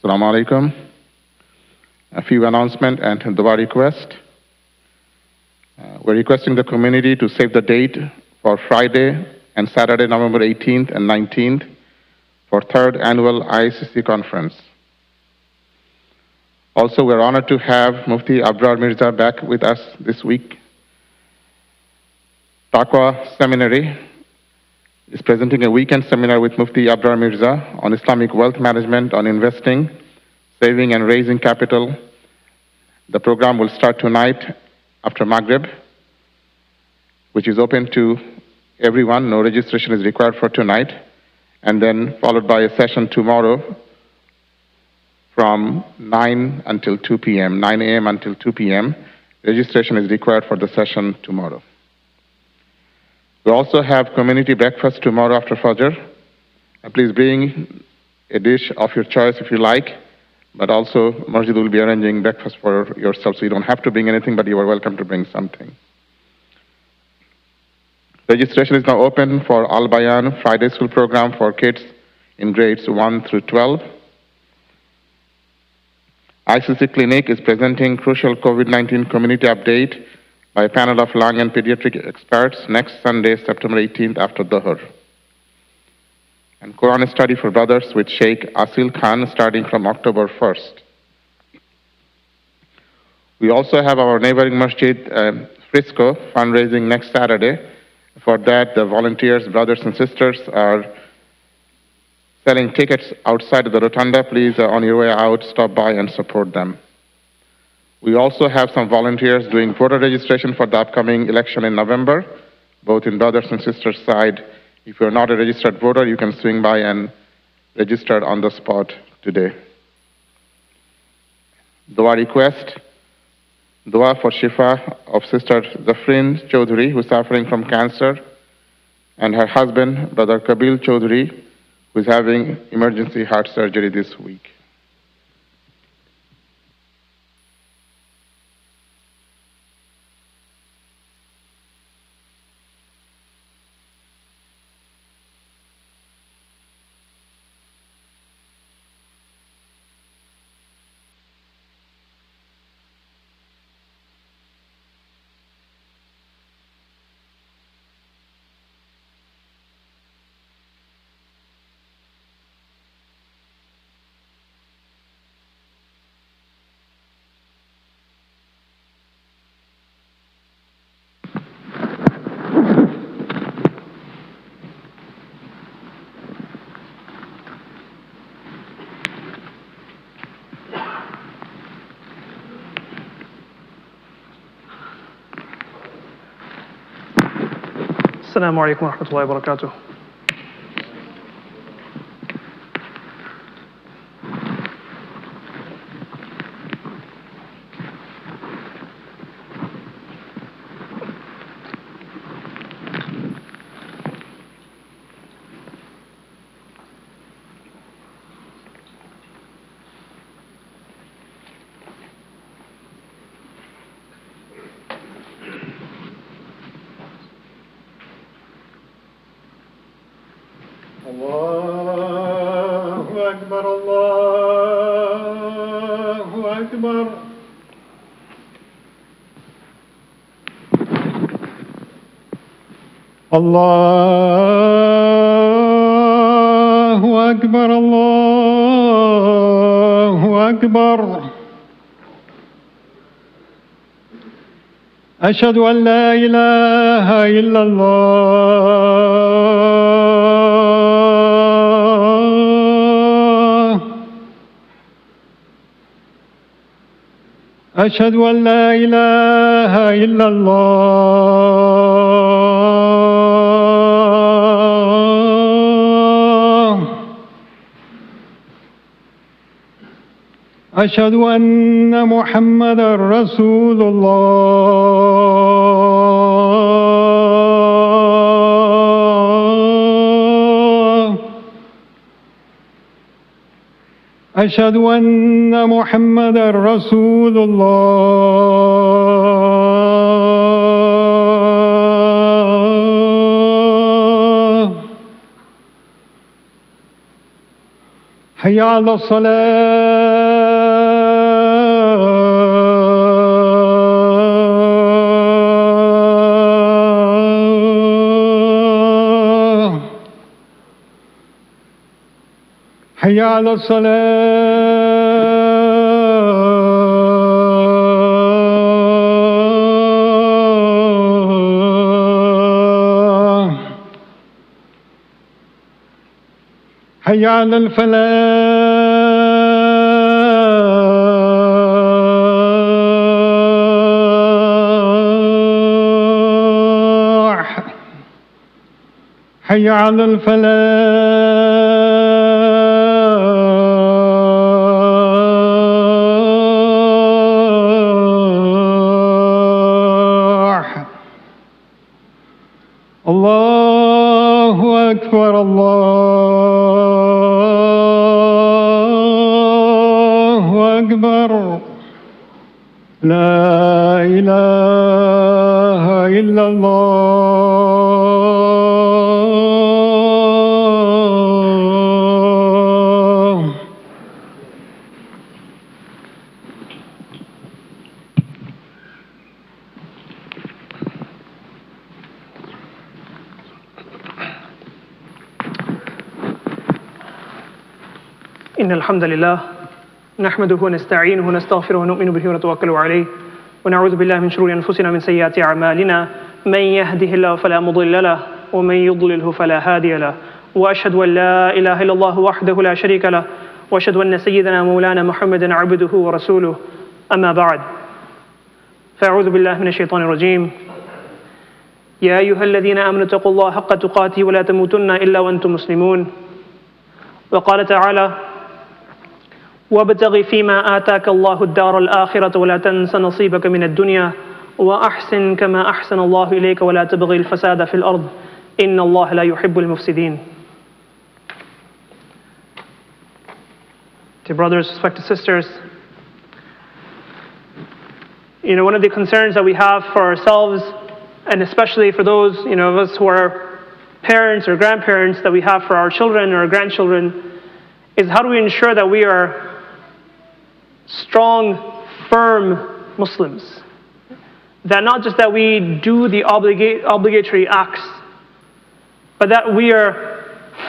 Assalamu alaikum. A few announcements and dua request. We're requesting the community to save the date for Friday and Saturday, November 18th and 19th for 3rd Annual ICC Conference. Also, we're honored to have Mufti Abrar Mirza back with us this week. Taqwa Seminary is presenting a weekend seminar with Mufti Abrar Mirza on Islamic wealth management, on investing, saving and raising capital. The program will start tonight after Maghrib, which is open to everyone. No registration is required for tonight. And then followed by a session tomorrow from 9 until 2 p.m., 9 a.m. until 2 p.m. Registration is required for the session tomorrow. We also have community breakfast tomorrow after Fajr. Please bring a dish of your choice if you like, but also Masjid will be arranging breakfast for yourself, so you don't have to bring anything, but you are welcome to bring something. Registration is now open for Al Bayan Friday School program for kids in grades 1 through 12. ICC Clinic is presenting crucial COVID-19 community update by a panel of lung and pediatric experts next Sunday, September 18th after Dhuhr. And Quran study for brothers with Sheikh Asil Khan starting from October 1st. We also have our neighboring masjid, Frisco, fundraising next Saturday. For that, the volunteers, brothers and sisters, are selling tickets outside of the rotunda. Please, on your way out, stop by and support them. We also have some volunteers doing voter registration for the upcoming election in November, both in brothers and sisters side. If you're not a registered voter, you can swing by and register on the spot today. Dua request. Dua for Shifa of Sister Zafrin Chaudhry, who is suffering from cancer, and her husband, Brother Kabil Chaudhry, who is having emergency heart surgery this week. السلام عليكم ورحمة الله وبركاته. الله أكبر الله أكبر الله أكبر الله أكبر أشهد أن لا إله إلا الله أشهد أن لا إله إلا الله أشهد أن محمدًا رسول الله أشهد أن محمدًا رسول الله حي على الصلاة حي على الصلاة حي على الفلاح حي على الفلاح الله أكبر الله أكبر لا إله إلا الله. إن الحمد لله نحمده ونستعينه ونستغفره ونؤمن به ونتوكل عليه ونعوذ بالله من شرور أنفسنا ومن سيئات أعمالنا من يهده الله فلا مضل له ومن يضلله فلا هادي له وأشهد أن لا إله إلا الله وحده لا شريك له وأشهد أن سيدنا مولانا محمدا عبده ورسوله أما بعد فأعوذ بالله من الشيطان الرجيم يا أيها الذين آمنوا اتقوا الله حق تقاته ولا تموتن إلا وأنتم مسلمون وقال تعالى وابتغ فيما آتاك الله الدار الآخرة ولا تنس نصيبك من الدنيا وأحسن كما أحسن الله إليك ولا تبغي الفساد في الأرض إن الله لا يحب المفسدين. Dear brothers, respected sisters, one of the concerns that we have for ourselves, and especially for those, of us who are parents or grandparents, that we have for our children or our grandchildren, is how do we ensure that we are strong, firm Muslims? That not just that we do the obligatory acts, but that we are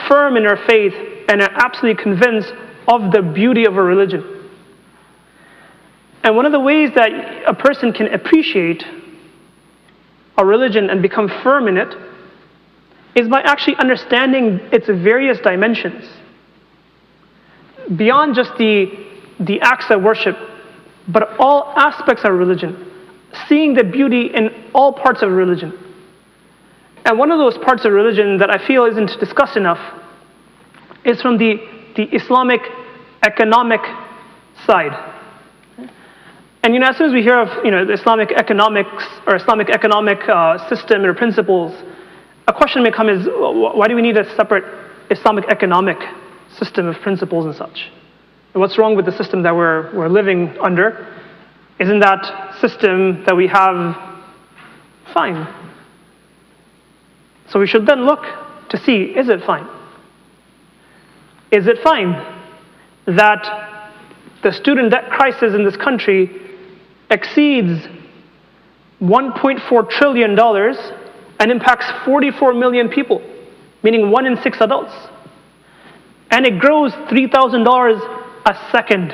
firm in our faith and are absolutely convinced of the beauty of our religion. And one of the ways that a person can appreciate a religion and become firm in it is by actually understanding its various dimensions. Beyond just the acts of worship, but all aspects of religion, seeing the beauty in all parts of religion. And one of those parts of religion that I feel isn't discussed enough is from the Islamic economic side. And as soon as we hear of the Islamic economics or Islamic economic system or principles, a question may come is, why do we need a separate Islamic economic system of principles and such? And what's wrong with the system that we're living under? Isn't that system that we have fine? So we should then look to see, is it fine? Is it fine that the student debt crisis in this country exceeds $1.4 trillion and impacts 44 million people, meaning 1 in 6 adults? And it grows $3,000 a second.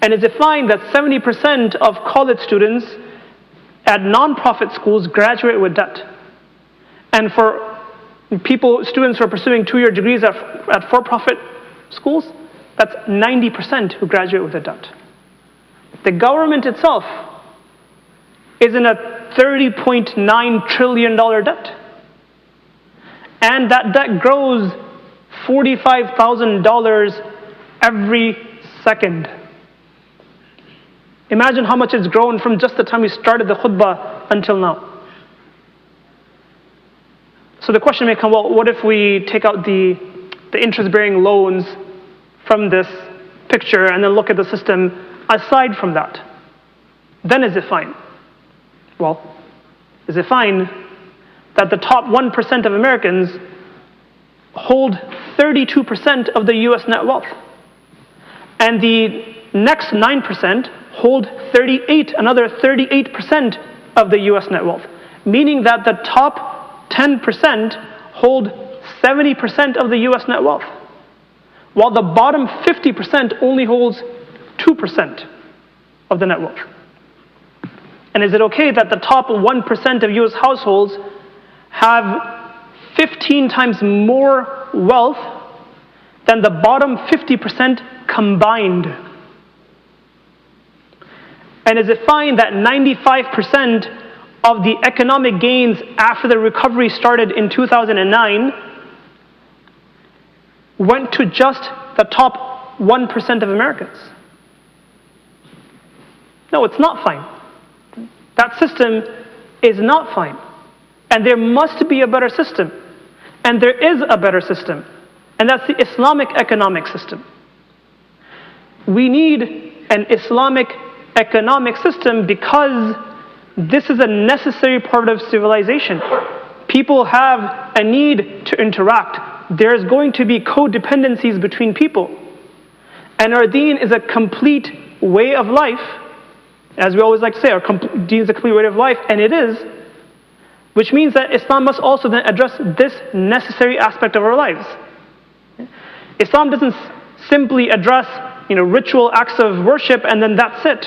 And it's defined that 70% of college students at non-profit schools graduate with debt. And for students who are pursuing 2-year degrees at for-profit schools, that's 90% who graduate with a debt. The government itself is in a $30.9 trillion debt. And that debt grows $45,000 every second. Imagine how much it's grown from just the time we started the khutbah until now. So the question may come, well, what if we take out the interest-bearing loans from this picture and then look at the system aside from that? Then is it fine? Well, is it fine that the top 1% of Americans hold 32% of the US net wealth, and the next 9% hold another 38% of the US net wealth, meaning that the top 10% hold 70% of the US net wealth. while the bottom 50% only holds 2% of the net worth? And is it okay that the top 1% of US households have 15 times more wealth than the bottom 50% combined? And is it fine that 95% of the economic gains after the recovery started in 2009 went to just the top 1% of Americans? No, it's not fine. That system is not fine. And there must be a better system. And there is a better system. And that's the Islamic economic system. We need an Islamic economic system because this is a necessary part of civilization. People have a need to interact. There's going to be codependencies between people. And our deen is a complete way of life. As we always like to say, our deen is a complete way of life, and it is. Which means that Islam must also then address this necessary aspect of our lives. Islam doesn't simply address, ritual acts of worship and then that's it.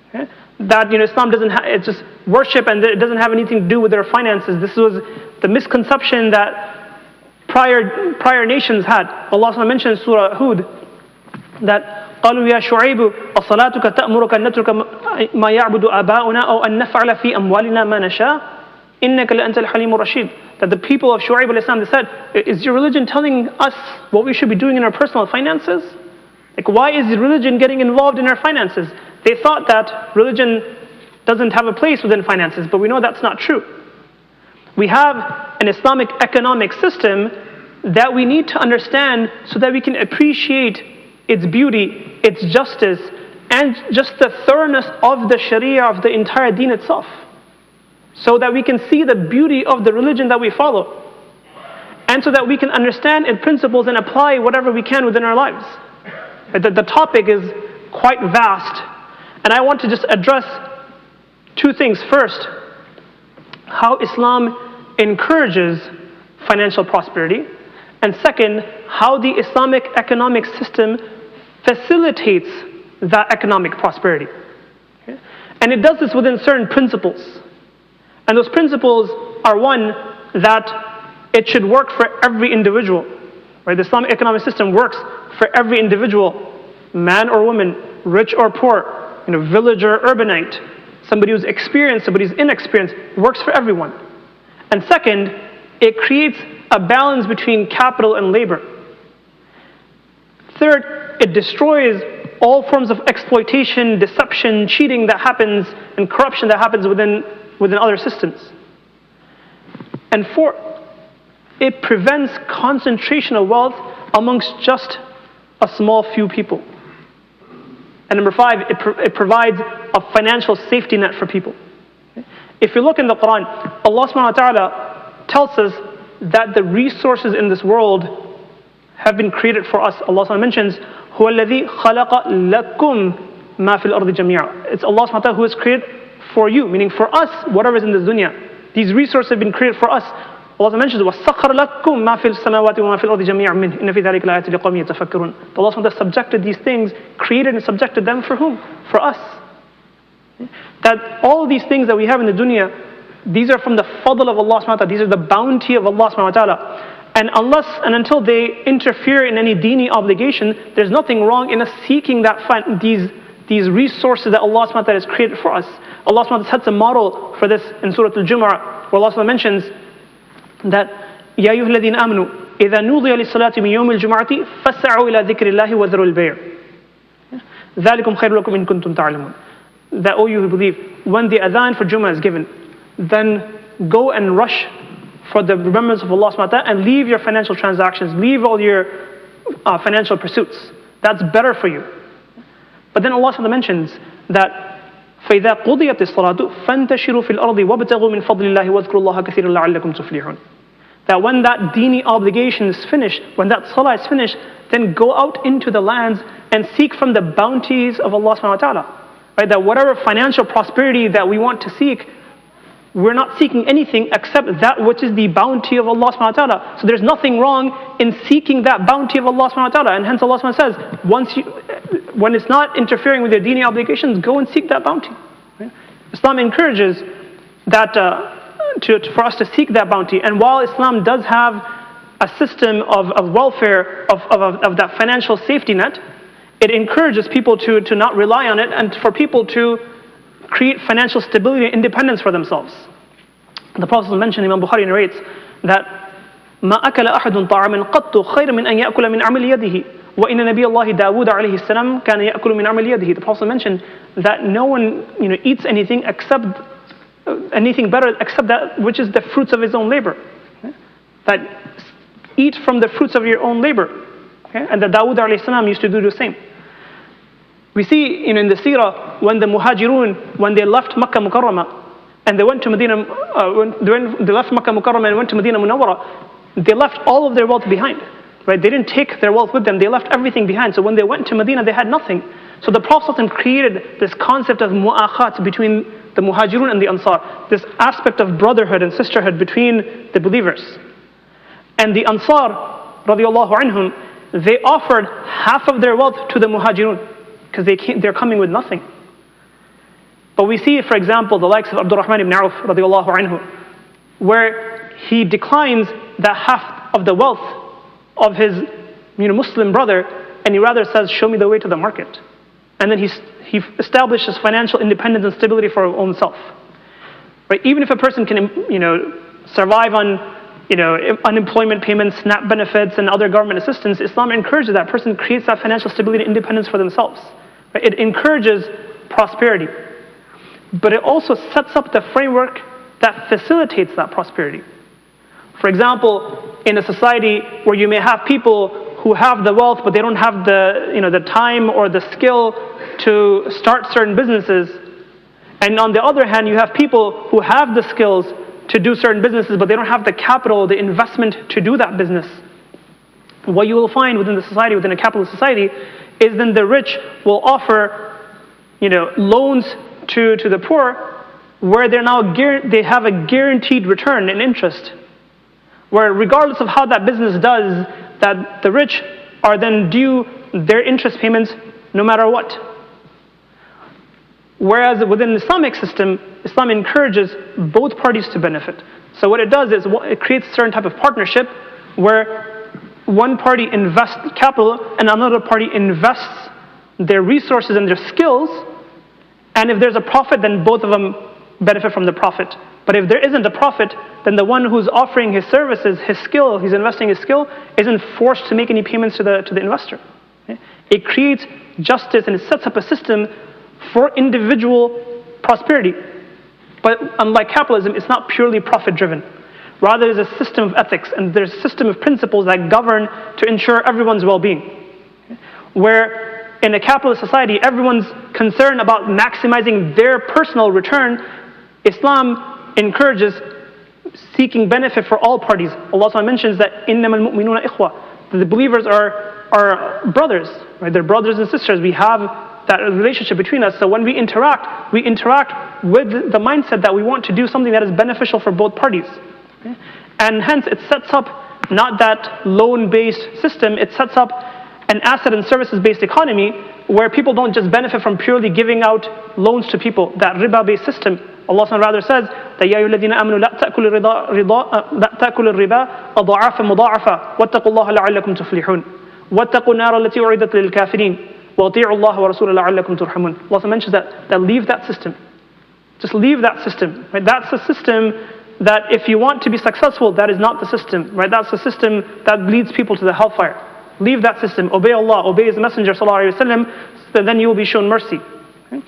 Okay? That, Islam doesn't it's just worship and it doesn't have anything to do with their finances. This was the misconception that prior nations had. Allah SWT mentioned in Surah Hud that قالوا يا شعيب أصلاتك تأمرك أن نترك ما يعبد آباؤنا أو أن نفعل في أموالنا ما نشاء إنك لأنت الحليم الرشيد. That the people of Shu'aib al-Islam, they said, is your religion telling us what we should be doing in our personal finances? Like, why is religion getting involved in our finances? They thought that religion doesn't have a place within finances, but we know that's not true. We have an Islamic economic system that we need to understand so that we can appreciate its beauty, its justice, and just the thoroughness of the Sharia, of the entire deen itself. So that we can see the beauty of the religion that we follow. And so that we can understand its principles and apply whatever we can within our lives. The topic is quite vast. And I want to just address two things. First, how Islam encourages financial prosperity. And second, how the Islamic economic system facilitates that economic prosperity. Okay? And it does this within certain principles. And those principles are, one, that it should work for every individual. Right? The Islamic economic system works for every individual, man or woman, rich or poor, village or urbanite, somebody who's experienced, somebody who's inexperienced, works for everyone. And second, it creates a balance between capital and labor. Third, it destroys all forms of exploitation, deception, cheating that happens, and corruption that happens within other systems. And fourth, it prevents concentration of wealth amongst just a small few people. And number five, it provides a financial safety net for people. If you look in the Quran, Allah subhanahu wa ta'ala tells us that the resources in this world have been created for us. Allah subhanahu wa ta'ala mentions, هُوَ الَّذِي خَلَقَ لَكُمْ مَا فِي الْأَرْضِ جَمِيعًا. It's Allah subhanahu wa ta'ala who has created for you, meaning for us, whatever is in this dunya. These resources have been created for us. Allah mentions, وَسَخَّرَ لَكُمْ مَا فِي السَّمَاوَاتِ وَمَا فِي الْأَرْضِ جَمِيعًا مِنْهُ إِنَّ فِي ذَلِكَ لَآيَاتٍ لِقَوْمٍ يَتَفَكَّرُونَ. Allah subhanahu wa ta'ala subjected these things, created and subjected them for whom? For us. That all of these things that we have in the dunya, these are from the fadl of Allah subhanahu wa ta'ala. These are the bounty of Allah subhanahu wa ta'ala. And unless and until they interfere in any dini obligation, there's nothing wrong in us seeking these resources that Allah subhanahu wa ta'ala has created for us. Allah subhanahu wa ta'ala sets a model for this in Surah Al-Jumu'ah, where Allah subhanahu wa ta'ala mentions that يَا أَيُّهَا الَّذِينَ آمَنُوا إِذَا نُودِيَ لِلصَّلَاةِ مِنْ يَوْمِ الْجُمُعَةِ فَاسْعَوْا إِلَى ذِكْرِ اللَّهِ وَذَرُوا الْبَيْعَ ذَلِكُمْ خَيْرٌ لَكُمْ إِن كُنتُمْ تَعْلَمُونَ. That, O you who believe, when the adhan for Jumu'ah is given, then go and rush for the remembrance of Allah subhanahu wa ta'ala and leave your financial transactions, leave all your financial pursuits. That's better for you. But then Allah subhanahu wa ta'ala mentions that فَإِذَا قُضِيَتِ الصَّلَاةُ فَانْتَشِرُوا فِي الْأَرْضِ وَابْتَغُوا مِنْ فَضْلِ اللَّهِ وَاذْكُرُوا اللَّهَ كَثِيرًا لَعَلَّكُمْ تُفْلِحُونَ. That when that dini obligation is finished, when that salah is finished, then go out into the lands and seek from the bounties of Allah subhanahu wa ta'ala. Right? That whatever financial prosperity that we want to seek, we're not seeking anything except that which is the bounty of Allah subhanahu wa ta'ala. So there's nothing wrong in seeking that bounty of Allah subhanahu wa ta'ala. And hence Allah subhanahu wa ta'ala says, when it's not interfering with your dini obligations, go and seek that bounty. Right? Islam encourages that for us to seek that bounty. And while Islam does have a system of welfare, of that financial safety net, it encourages people to not rely on it and for people to create financial stability and independence for themselves. The Prophet mentioned, Imam Bukhari narrates, that ما أكل أحد طعاما قط خير من أن يأكل من عمل يده وإن نبي الله داود عليه السلام كان يأكل من عمل يده. The Prophet mentioned that no one eats anything better except that which is the fruits of his own labor. That eat from the fruits of your own labor. And that Dawood alayhi salam used to do the same. We see in the seerah when the Muhajirun, when they left Makkah Mukarramah and they went to Medina, when they left Makkah Mukarramah and went to Medina Munawwara, they left all of their wealth behind. Right? They didn't take their wealth with them, they left everything behind. So when they went to Medina, they had nothing. So the Prophet created this concept of mu'akhat between the Muhajirun and the Ansar, this aspect of brotherhood and sisterhood between the believers. And the Ansar, radiallahu anhum, they offered half of their wealth to the Muhajirun because they're coming with nothing. But we see, for example, the likes of Abdurrahman ibn Auf radiallahu anhu, where he declines that half of the wealth of his Muslim brother, and he rather says, show me the way to the market. And then he establishes financial independence and stability for his own self. Right? Even if a person can survive on unemployment payments, SNAP benefits, and other government assistance, Islam encourages that person creates that financial stability and independence for themselves. Right? It encourages prosperity. But it also sets up the framework that facilitates that prosperity. For example, in a society where you may have people who have the wealth, but they don't have the time or the skill to start certain businesses, and on the other hand, you have people who have the skills to do certain businesses, but they don't have the capital, the investment to do that business. What you will find within the society, within a capitalist society, is then the rich will offer, loans to the poor, where they have a guaranteed return in interest, where regardless of how that business does, that the rich are then due their interest payments no matter what. Whereas within the Islamic system, Islam encourages both parties to benefit. So what it does is it creates a certain type of partnership where one party invests capital and another party invests their resources and their skills, and if there's a profit, then both of them benefit from the profit. But if there isn't a profit, then the one who's offering his services, his skill, he's investing his skill, isn't forced to make any payments to the investor. It creates justice and it sets up a system for individual prosperity. But unlike capitalism, it's not purely profit-driven. Rather, there's a system of ethics and there's a system of principles that govern to ensure everyone's well-being. Where in a capitalist society, everyone's concerned about maximizing their personal return, Islam encourages seeking benefit for all parties. Allah SWT mentions that إِنَّمَا الْمُؤْمِنُونَ إِخْوَةً, that the believers are brothers, right? They're brothers and sisters. We have that relationship between us. So when we interact with the mindset that we want to do something that is beneficial for both parties. Okay? And hence it sets up not that loan-based system, it sets up an asset and services-based economy where people don't just benefit from purely giving out loans to people, that riba-based system. Allah rather says that يَا أَيُّهَا الَّذِينَ آمَنُوا لَا تَأْكُلُوا الرِّبَا أَضْعَافًا مُضَاعَفًا وَاتَّقُوا اللَّهَ لَعَلَّكُمْ تُفْلِحُونَ وَاتَّقُوا النَّارَ الَّتِي أُعِدَّتْ لِلْكَافِرِينَ وَأَطِيعُوا اللَّهَ وَرَسُولَهُ لَعَلَّكُمْ تُرْحَمُونَ. Allah mentions that leave that system. Just leave that system. Right? That's a system that if you want to be successful, that is not the system. Right? That's the system that leads people to the hellfire. Leave that system. Obey Allah, obey His Messenger ﷺ, so then you will be shown mercy. Okay?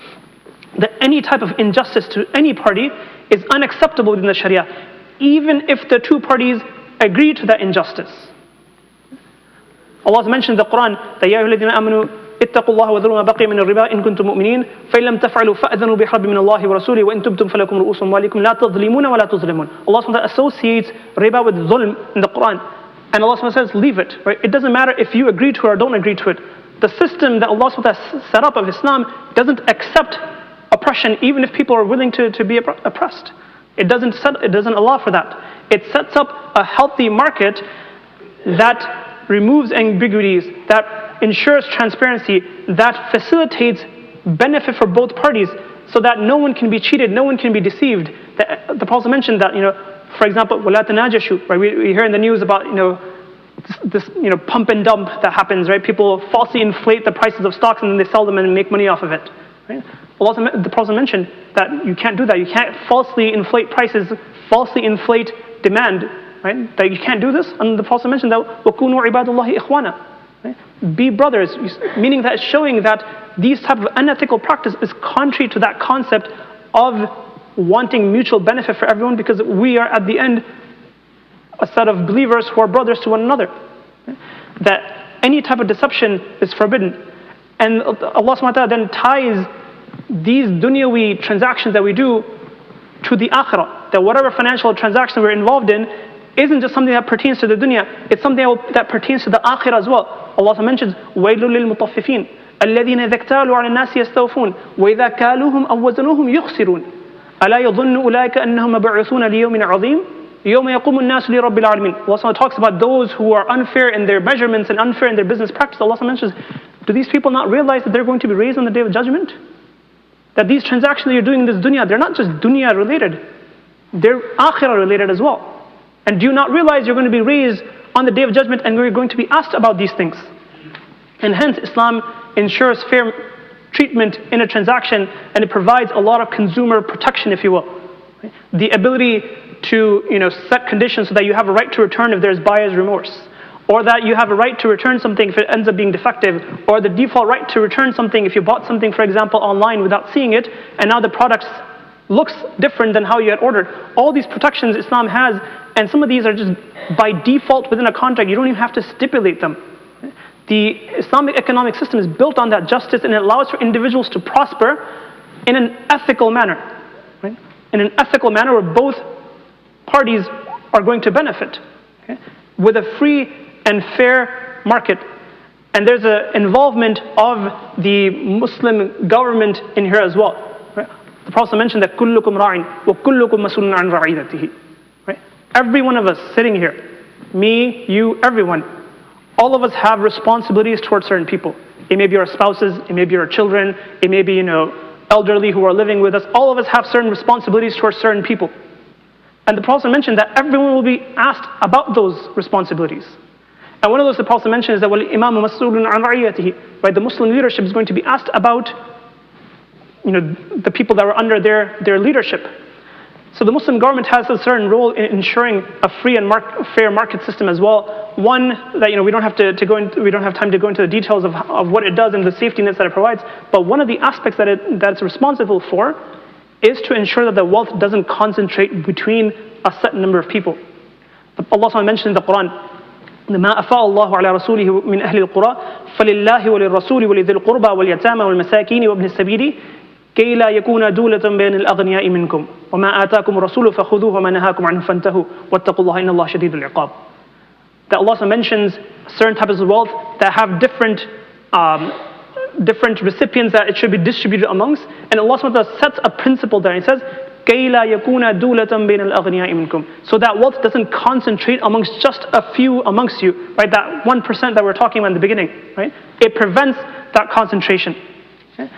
That any type of injustice to any party is unacceptable within the Sharia, even if the two parties agree to that injustice. Allah mentions in the Quran that يَا أَيُّهَا الَّذِينَ آمَنُوا اتقوا الله وذروا ما بقي من الربا إن كنتم مؤمنين فإن لم تفعلوا فأذنوا بحرب من الله ورسوله وإن تبتم فلكم رؤوس أموالكم لا تظلمون ولا تظلمون. Allah associates riba with zulm in the Quran, and Allah says leave it. Right? It doesn't matter if you agree to it or don't agree to it. The system that Allah set up of Islam doesn't accept oppression even if people are willing to be oppressed. It doesn't allow for that. It sets up a healthy market that removes ambiguities, that ensures transparency, that facilitates benefit for both parties, so that no one can be cheated, no one can be deceived. The Prophet mentioned that, for example, وَلَا تَنَاجَشُوا, right? We hear in the news about, this pump and dump that happens, right? People falsely inflate the prices of stocks and then they sell them and make money off of it, right? The Prophet mentioned that you can't do that. You can't falsely inflate prices, falsely inflate demand, right? That you can't do this. And the Prophet mentioned that وَكُونُوا عِبَادُ اللَّهِ إِخْوَانًا, right? Be brothers, meaning that it's showing that these type of unethical practice is contrary to that concept of wanting mutual benefit for everyone, because we are at the end a set of believers who are brothers to one another. That any type of deception is forbidden. And Allah subhanahu wa ta'ala then ties these dunyawi transactions that we do to the akhirah. That whatever financial transaction we're involved in isn't just something that pertains to the dunya, it's something that pertains to the akhirah as well. Allah mentions, وَيْلٌ لِلْمُطَفِّفِينَ الَّذِينَ إِذَا اكْتَالُوا عَلَى النَّاسِ يَسْتَوْفُونَ وَإِذَا كَالُوهُمْ أَوْ وَزَنُوهُم يُخْسِرُونَ أَلَا يَظُنُّ أُولَٰئِكَ أَنَّهُم مَبْعُوثُونَ لِيَوْمٍ عَظِيمٍ يَوْمَ يَقُومُ النَّاسُ لِرَبِّ الْعَالَمِينَ. Allah talks about those who are unfair in their measurements and unfair in their business practice. Allah mentions, do these people not realize that they're going to be raised on the Day of Judgment? That these transactions that you're doing in this dunya, they're not just dunya related, they're akhirah related as well. And do you not realize you're going to be raised on the Day of Judgment and we're going to be asked about these things? And hence Islam ensures fair treatment in a transaction, and it provides a lot of consumer protection, if you will. The ability to set conditions so that you have a right to return if there's buyer's remorse, or that you have a right to return something if it ends up being defective, or the default right to return something if you bought something, for example, online without seeing it, and now the product looks different than how you had ordered. All these protections Islam has, and some of these are just by default within a contract. You don't even have to stipulate them. The Islamic economic system is built on that justice, and it allows for individuals to prosper in an ethical manner, right? In an ethical manner where both parties are going to benefit, okay? With a free and fair market. And there's an involvement of the Muslim government in here as well. Right? The Prophet mentioned that كُلُّكُمْ رَاعٍ وَكُلُّكُمْ مَسْئُولٌ عَنْ رَعِيدَتِهِ. Right? Every one of us sitting here, me, you, everyone, all of us have responsibilities towards certain people. It may be our spouses, it may be our children, it may be, elderly who are living with us. All of us have certain responsibilities towards certain people. And the Prophet mentioned that everyone will be asked about those responsibilities. And one of those the Prophet mentioned is that وَالْإِمَامُ مَسْئُولٌ عَنْ رَعِيَّتِهِ, right? The Muslim leadership is going to be asked about the people that were under their leadership. So the Muslim government has a certain role in ensuring a free and fair market system as well. One that we don't have we don't have time to go into the details of what it does and the safety nets that it provides. But one of the aspects that it's responsible for is to ensure that the wealth doesn't concentrate between a set number of people. Allah mentioned in the Quran, ما أفاء الله على رسوله من أهل القرى فلله وللرسول ولذي القربى واليتامى والمساكين وابن السبيل كي لا يكون دولة بين الأغنياء منكم وما آتاكم الرسول فخذوه وما نهاكم عنه فانتهوا واتقوا الله إن الله شديد العقاب. That Allah mentions certain types of wealth that have different recipients that it should be distributed amongst, and Allah sets a principle there. He says كي لا يكون دولة بين الأغنياء منكم, so that wealth doesn't concentrate amongst just a few amongst you, right? That 1% that we're talking about in the beginning, right? It prevents that concentration. Okay?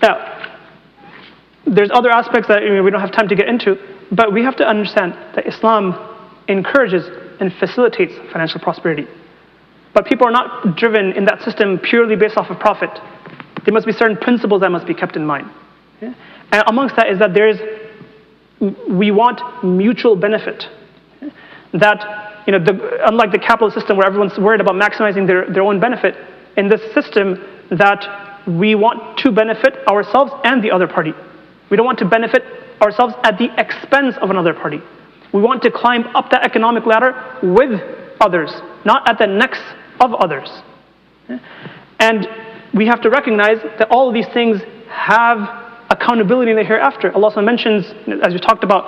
Now, there's other aspects that we don't have time to get into, but we have to understand that Islam encourages and facilitates financial prosperity. But people are not driven in that system purely based off of profit. There must be certain principles that must be kept in mind. Okay? And amongst that is that we want mutual benefit. Okay? That, unlike the capitalist system where everyone's worried about maximizing their own benefit, in this system that we want to benefit ourselves and the other party. We don't want to benefit ourselves at the expense of another party. We want to climb up that economic ladder with others, not at the necks of others. Okay? And we have to recognize that all of these things have accountability in the hereafter. Allah mentions, as we talked about,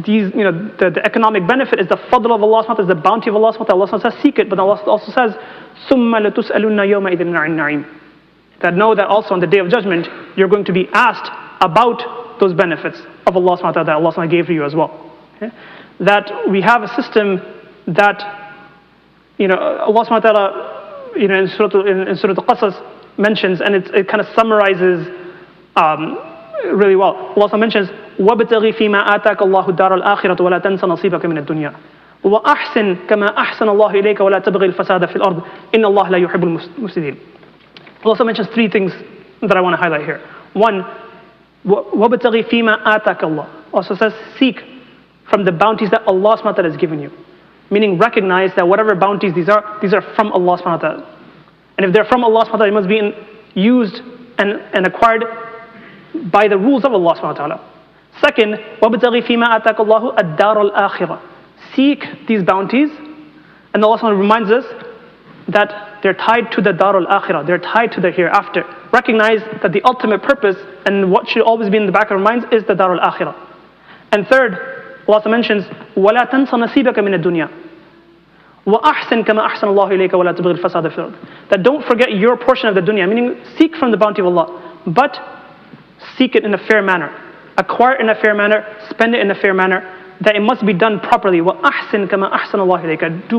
these, the economic benefit is the fadl of Allah, is the bounty of Allah. Allah says, seek it, but Allah also says, ثُمَّ لَتُسْأَلُنَّ يَوْمَئِذٍ عَنِ النَّعِيمِ. That know that also on the Day of Judgment, you're going to be asked about those benefits of Allah subhanahu wa ta'ala that Allah subhanahu wa ta'ala gave to you as well. Okay? That we have a system that, Allah subhanahu wa ta'ala, in Surah Al-Qasas mentions, and it kind of summarizes really well. Allah mentions, وَابْتَغِ فِي مَا آتَاكَ اللَّهُ الدَّارَ الْآخِرَةَ وَلَا تَنْسَ نَصِيبَكَ مِنَ الدُّنْيَا وَأَحْسِنْ كَمَا أَحْسَنَ اللَّهُ إِلَيْكَ وَلَا تَبْغِ الْفَسَادَ فِي الْأَرْضِ إِنَّ اللَّهَ لَا يُحِبُّ الْمُفْسِدِينَ. Allah also mentions three things that I want to highlight here. One, وَابْتَغِ فِي مَا آتَاكَ اللَّهُ. Also says, seek from the bounties that Allah subhanahu wa ta'ala has given you. Meaning recognize that whatever bounties these are from Allah subhanahu wa ta'ala. And if they're from Allah subhanahu wa ta'ala, they must be used and acquired by the rules of Allah subhanahu wa ta'ala. Second, وَابْتَغِ فِي مَا آتَاكَ اللَّهُ الدَّارَ الْآخِرَةِ. Seek these bounties, and Allah subhanahu wa ta'ala reminds us that they're tied to the Dar al-Akhirah, they're tied to the hereafter. Recognize that the ultimate purpose and what should always be in the back of our minds is the Dar al-Akhirah. And third, Allah also mentions, وَلَا تَنْسَ نَصِيبَكَ مِنَ الدُّنْيَا وَأَحْسِنْ كَمَا أَحْسَنَ اللَّهُ إِلَيْكَ وَلَا تَبْغِ الْفَسَادَ فِي الْأَرْضِ. That don't forget your portion of the dunya, meaning seek from the bounty of Allah, but seek it in a fair manner. Acquire it in a fair manner, spend it in a fair manner, that it must be done properly. وَأَحْسِنْ كَمَا أَحْسَنَ اللَّهُ إِلَيْكَ.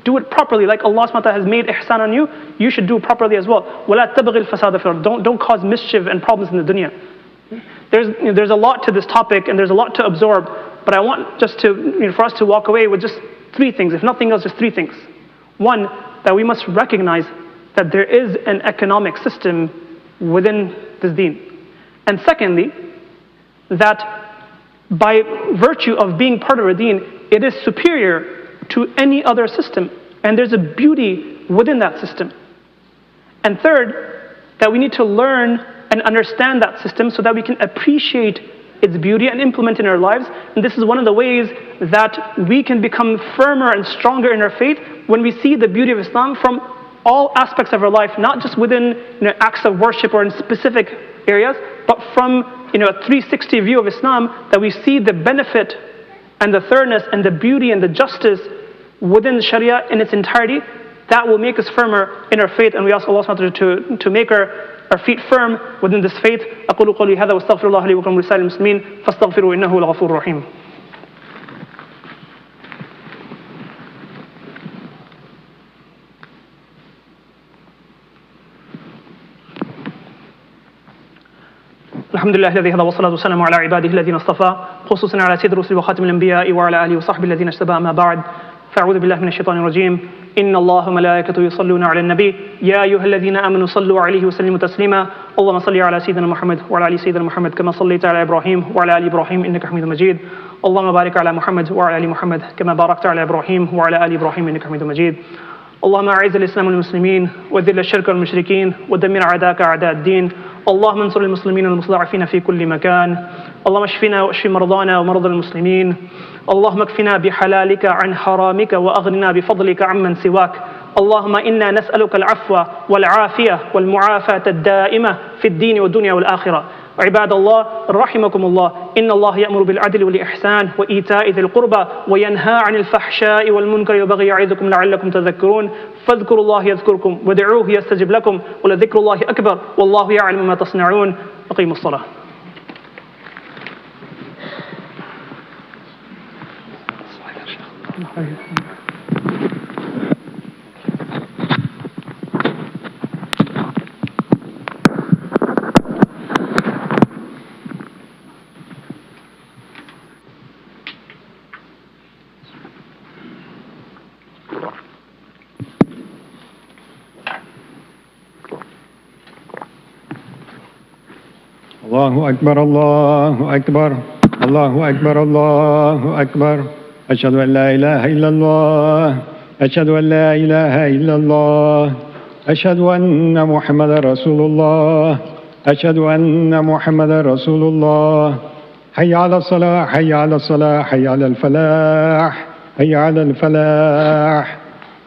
Do it properly, like Allah subhanahu wa ta'ala has made ihsan on you, you should do it properly as well. وَلَا تَبْغِ الْفَسَادَ فِي الْأَرْضِ. Don't cause mischief and problems in the dunya. There's a lot to this topic and there's a lot to absorb, but I want just to, for us to walk away with just three things, if nothing else, just three things. One, that we must recognize that there is an economic system within this deen. And secondly, that by virtue of being part of our deen, it is superior to any other system, and there's a beauty within that system. And third, that we need to learn and understand that system so that we can appreciate its beauty and implement it in our lives. And this is one of the ways that we can become firmer and stronger in our faith when we see the beauty of Islam from all aspects of our life, not just within acts of worship or in specific areas, but from a 360 view of Islam, that we see the benefit and the thoroughness and the beauty and the justice within Sharia in its entirety. That will make us firmer in our faith, and we ask Allah subhanahu wa ta'ala to make our feet firm within this faith. أقول قولي هذا واستغفر الله لي ولكم ولسائر المسلمين فاستغفروا إنه الغفور الرحيم. الحمد لله الذي هدى والصلاة والسلام على عباده الذين اصطفى خصوصا على سيد الرسل وخاتم الأنبياء وعلى آله وصحبه الذين اجتبى أما بعد فأعوذ بالله من الشيطان الرجيم إن الله وملائكته يصلون على النبي يا أيها الذين آمنوا صلوا عليه وسلموا تسليما اللهم صل على سيدنا محمد وعلى آل سيدنا محمد كما صليت على إبراهيم وعلى آل إبراهيم إنك حميد مجيد اللهم بارك على محمد وعلى آل محمد كما باركت على إبراهيم وعلى آل إبراهيم إنك حميد مجيد اللهم أعز الإسلام والمسلمين وذل الشرك والمشركين ودمر أعداءك أعداء الدين اللهم انصر المسلمين المستضعفين في كل مكان اللهم اشفنا واشف مرضانا ومرضى المسلمين اللهم اكفنا بحلالك عن حرامك وأغننا بفضلك عمن سواك اللهم إنا نسألك العفو والعافية والمعافاة الدائمة في الدين والدنيا والآخرة عباد الله رحمكم الله إن الله يأمر بالعدل والإحسان وإيتاء ذي القربى وينهى عن الفحشاء والمنكر والبغي يعظكم لعلكم تذكرون فاذكروا الله يذكركم ودعوه يستجب لكم ولذكر الله أكبر والله يعلم ما تصنعون أقيموا الصلاة. الله أكبر الله أكبر الله أكبر الله أكبر أشهد أن لا إله إلا الله أشهد أن لا إله إلا الله أشهد أن محمد رسول الله أشهد أن محمد رسول الله حي على الصلاة حي على الصلاة حي على الفلاح حي على الفلاح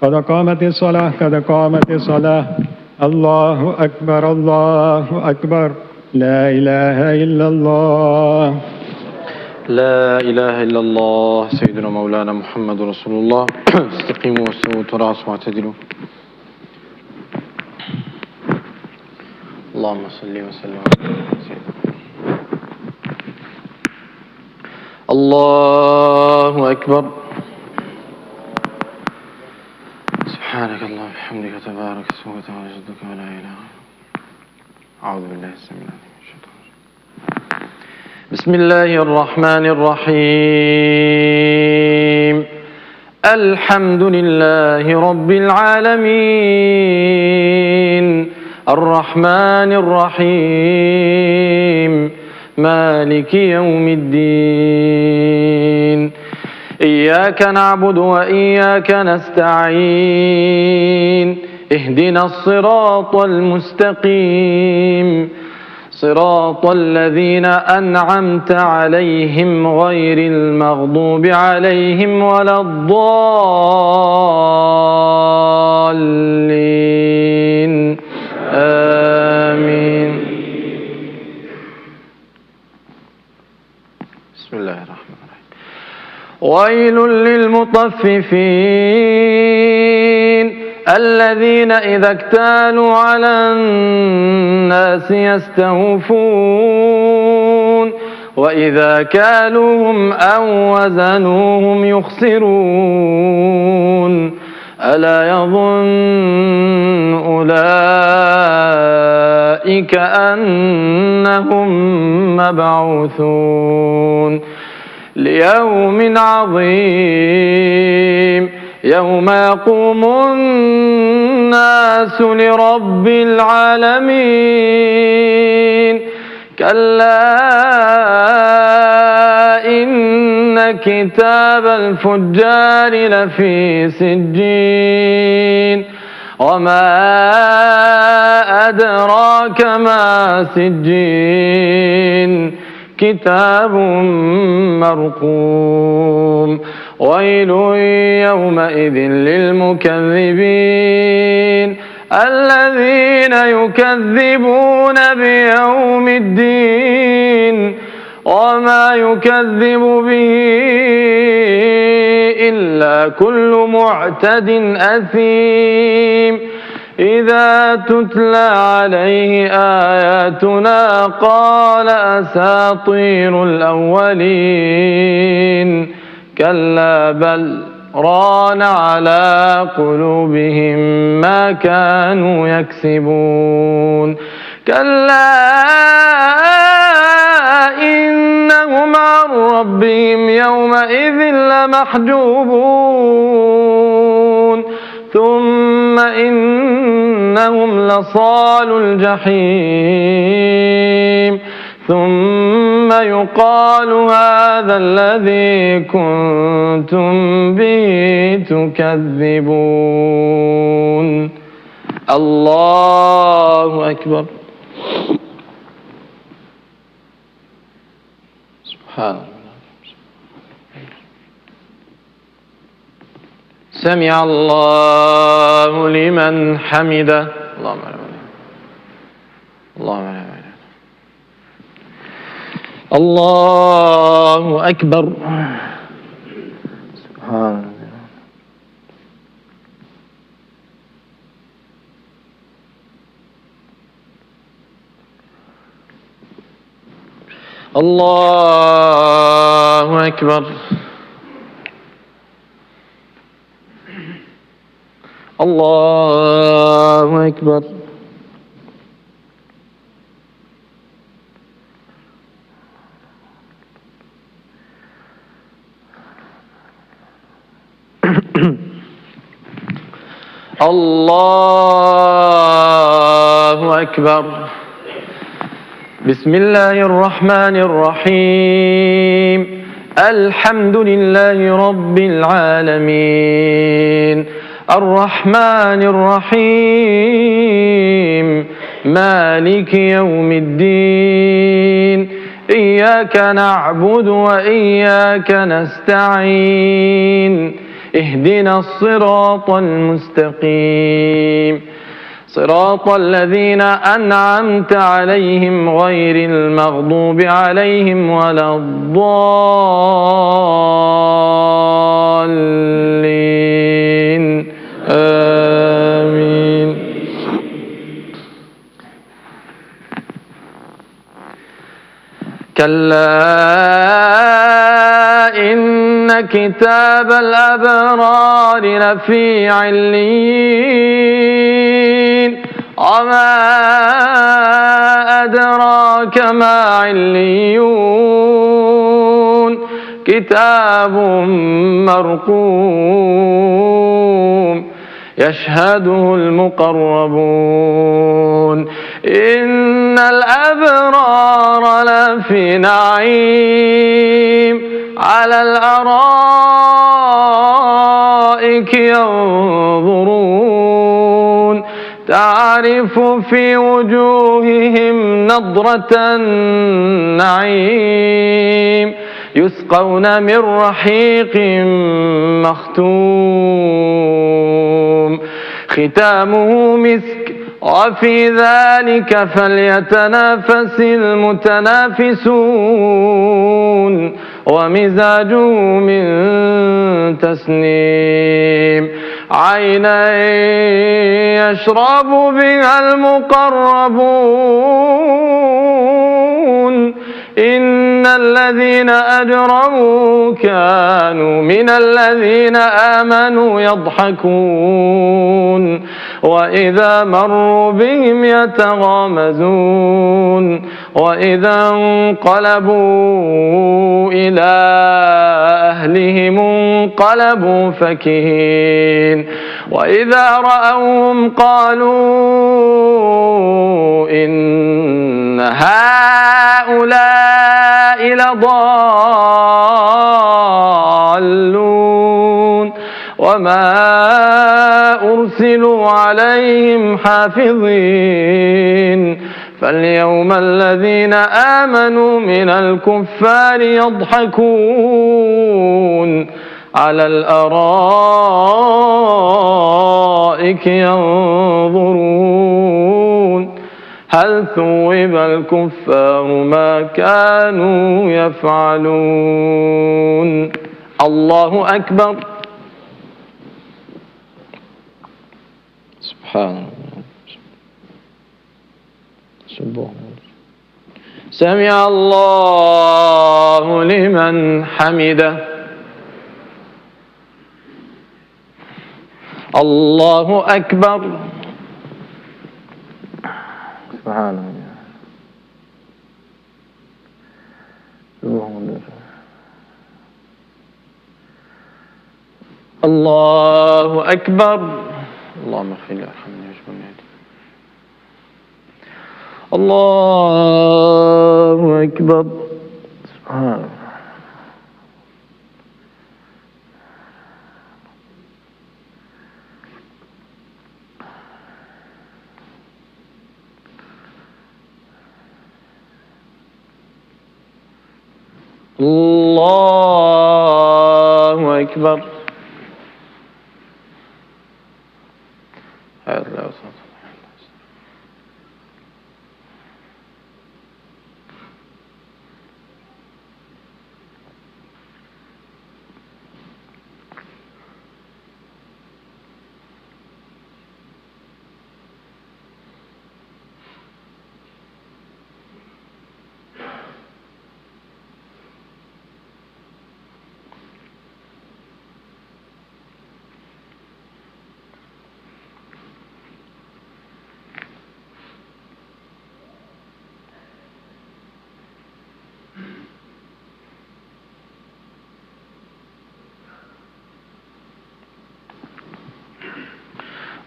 قد قامت الصلاة قد قامت الصلاة الله أكبر الله أكبر لا إله إلا الله لا إله إلا الله سيدنا مولانا محمد رسول الله استقيموا واستووا تراصوا واعتدلوا اللهم صل وسلم على سيدنا الله أكبر. سبحانك اللهم وبحمدك تبارك اسمك وتعالى جدك ولا إله إلا أنت. أعوذ بالله السميع العليم من الشيطان الرجيم. بسم الله الرحمن الرحيم. الحمد لله رب العالمين الرحمن الرحيم مالك يوم الدين. إياك نعبد وإياك نستعين. اهدنا الصراط المستقيم صراط الذين أنعمت عليهم غير المغضوب عليهم ولا الضالين آمين. بسم الله الرحمن الرحيم. ويل للمطففين الذين إذا اكتالوا على الناس يستوفون وإذا كالوهم أو وزنوهم يخسرون ألا يظن أولئك أنهم مبعوثون ليوم عظيم يوم يقوم الناس لرب العالمين. كلا إن كتاب الفجار لفي سجين وما أدراك ما سجين كتاب مرقوم. ويل يومئذ للمكذبين الذين يكذبون بيوم الدين وما يكذب به إلا كل معتد أثيم إذا تتلى عليه آياتنا قال أساطير الأولين كلا بل ران على قلوبهم ما كانوا يكسبون. كلا إنهم عن ربهم يومئذ لمحجوبون ثم إنهم لصالو الجحيم ثم يقال هذا الذي كنتم به تكذبون. الله أكبر. سبحان الله. سمع الله لمن حمده. اللهم اللهم الله أكبر. سبحان الله أكبر. الله أكبر. الله أكبر. بسم الله الرحمن الرحيم. الحمد لله رب العالمين الرحمن الرحيم مالك يوم الدين. إياك نعبد وإياك نستعين. اهدنا الصراط المستقيم صراط الذين أنعمت عليهم غير المغضوب عليهم ولا الضالين آمين. كلا إن كتاب الأبرار لفي عليين وما أدراك ما عليون كتاب مرقوم يشهده المقربون إن الأبرار لفي نعيم على الأرائك ينظرون تعرف في وجوههم نضرة النعيم يسقون من رحيق مختوم ختامه مسك وفي ذلك فليتنافس المتنافسون ومزاجه من تسنيم عينا يشرب بها المقربون إن الذين أجرموا كانوا من الذين آمنوا يضحكون وإذا مروا بهم يتغامزون وإذا انقلبوا إلى أهلهم انقلبوا فكهين وإذا رأوهم قالوا إن هؤلاء لضالون وما أرسلوا عليهم حافظين فاليوم الذين آمنوا من الكفار يضحكون على الأرائك ينظرون هل ثوب الكفار ما كانوا يفعلون الله أكبر سبحان الله سبحان الله سمع الله لمن حمده الله أكبر سبحان الله الله أكبر اللهم اغفر لي وارحمني واجبرني الله أكبر سبحان الله الله أكبر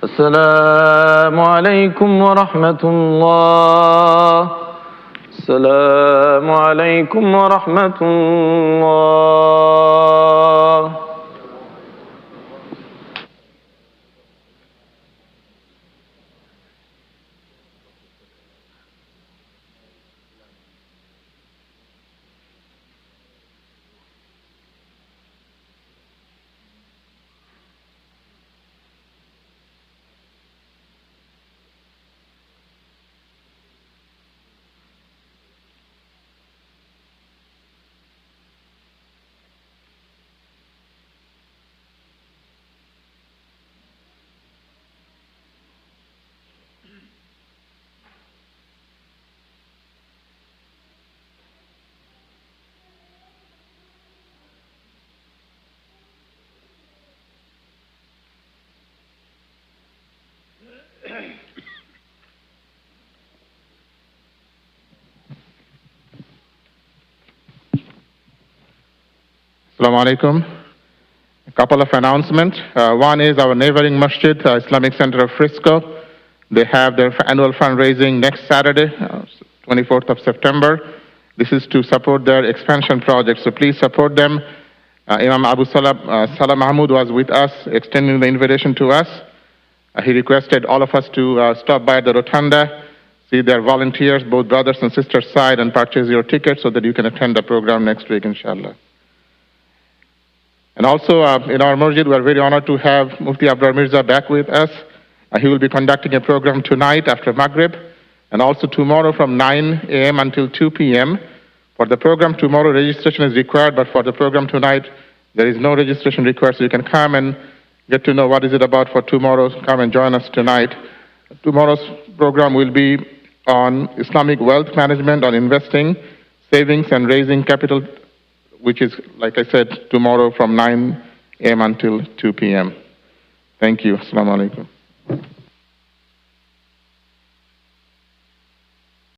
السلام عليكم ورحمة الله السلام عليكم ورحمة الله Assalamu alaikum. A couple of announcements. One is our neighboring masjid, Islamic Center of Frisco. They have their annual fundraising next Saturday, 24th of September. This is to support their expansion project, so please support them. Imam Abu Salah Mahmood was with us, extending the invitation to us. He requested all of us to stop by the rotunda, see their volunteers, both brothers and sisters side, and purchase your tickets so that you can attend the program next week, inshallah. And also, in our masjid, we are very honored to have Mufti Abrar Mirza back with us. He will be conducting a program tonight after Maghrib, and also tomorrow from 9 a.m. until 2 p.m. For the program tomorrow, registration is required, but for the program tonight, there is no registration required, so you can come and get to know what is it about for tomorrow. Come and join us tonight. Tomorrow's program will be on Islamic wealth management, on investing, savings, and raising capital, which is, like I said, tomorrow from 9 a.m. until 2 p.m. Thank you. Assalamu alaikum.